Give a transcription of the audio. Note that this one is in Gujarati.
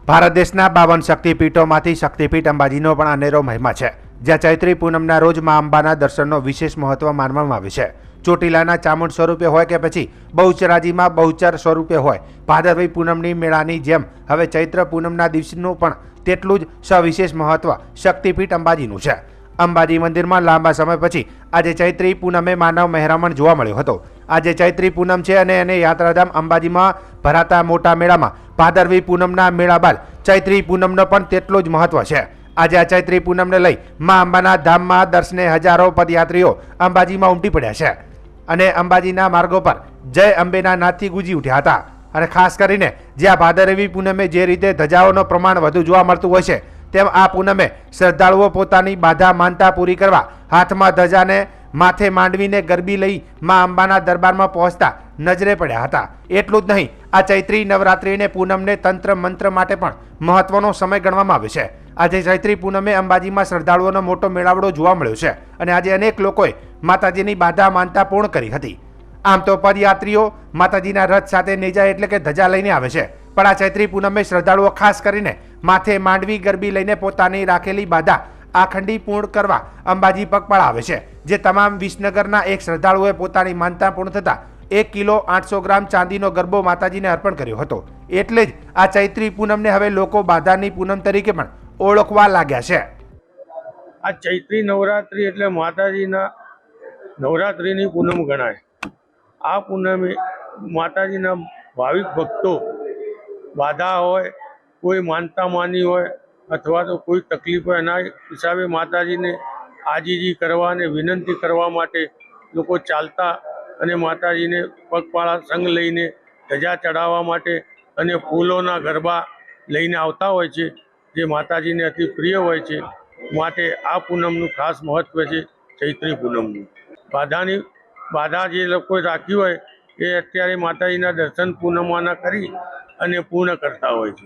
ભારત દેશના 52 શક્તિપીઠોમાંથી શક્તિપીઠ અંબાજીનો પણ અનેરો મહિમા છે, જ્યાં ચૈત્રી પૂનમના રોજ મા અંબાના દર્શનનો વિશેષ મહત્વ માનવામાં આવે છે। ચોટીલાના ચામુંડ સ્વરૂપે હોય કે પછી બહુચરાજીમાં બહુચર સ્વરૂપે હોય, ભાદરવી પૂનમની મેળાની જેમ હવે ચૈત્ર પૂનમના દિવસનું પણ તેટલું જ સવિશેષ મહત્વ શક્તિપીઠ અંબાજીનું છે। અંબાજી મંદિરમાં લાંબા સમય પછી આજે ચૈત્રી પૂનમે માનવ મહેરામણ જોવા મળ્યો હતો। આજે ચૈત્રી પૂનમ છે અને એને યાત્રાધામ અંબાજીમાં ભરાતા મોટા મેળામાં ભાદરવી પૂનમના મેળા બાદ ચૈત્રી પૂનમનો પણ તેટલું જ મહત્વ છે। આજે આ ચૈત્રી પૂનમને લઈ મા અંબાના ધામમાં દર્શને હજારો પદયાત્રીઓ અંબાજીમાં ઉમટી પડ્યા છે અને અંબાજીના માર્ગો પર જય અંબેના નાદથી ગુંજી ઉઠ્યા હતા। અને ખાસ કરીને જ્યાં ભાદરવી પૂનમે જે રીતે ધજાઓનો પ્રમાણ વધુ જોવા મળતું હોય છે, તેમ આ પૂનમે શ્રદ્ધાળુઓ પોતાની બાધા માનતા પૂરી કરવા હાથમાં ધજાને માથે માંડવીને ગરબી લઈ મા અંબાના દરબારમાં પહોંચતા નજરે પડ્યા હતા। એટલું જ નહીં, આ ચૈત્રી નવરાત્રિને પૂનમને તંત્ર મંત્ર માટે પણ મહત્વનો સમય ગણવામાં આવે છે। આજે ચૈત્રી પૂનમે અંબાજીમાં શ્રદ્ધાળુઓનો મોટો મેળાવડો જોવા મળ્યો છે અને આજે અનેક લોકોએ માતાજીની બાધા માનતા પૂર્ણ કરી હતી। આમ તો પદયાત્રીઓ માતાજીના રથ સાથે નેજા એટલે કે ધજા લઈને આવે છે, પણ આ ચૈત્રી પૂનમે શ્રદ્ધાળુઓ ખાસ કરીને માથે માંડવી ગરબી લઈને પોતાની રાખેલી બાધા આખંડી પૂર્ણ કરવા અંબાજી પગપાળા આવે છે। જે તમામ વિસનગરના એક શ્રદ્ધાળુએ પોતાની માનતા પૂર્ણ થતા 1 કિલો 800 ગ્રામ ચાંદીનો ગરબો માતાજીને અર્પણ કર્યો હતો। એટલે જ આ ચૈત્રી પૂનમને હવે લોકો બાધાની પૂનમ તરીકે પણ ઓળખવા લાગ્યા છે। આ ચૈત્રી નવરાત્રિ એટલે માતાજીના નવરાત્રિની પૂનમ ગણાય। આ પૂનમે માતાજીના ભાવિક ભક્તો બાધા હોય, કોઈ માનતા માની હોય અથવા તો કોઈ તકલીફ હોય, એના હિસાબે માતાજીને આજીજી કરવા અને વિનંતી કરવા માટે લોકો ચાલતા અને માતાજીને પગપાળા સંગ લઈને ધજા ચડાવવા માટે અને ફૂલોના ગરબા લઈને આવતા હોય છે, જે માતાજીને અતિ પ્રિય હોય છે। માટે આ પૂનમનું ખાસ મહત્વ છે ચૈત્રી પૂનમનું। બાધા જે લોકોએ રાખી હોય એ અત્યારે માતાજીના દર્શન પૂનમવાના કરી અને પૂર્ણ કરતા હોય છે।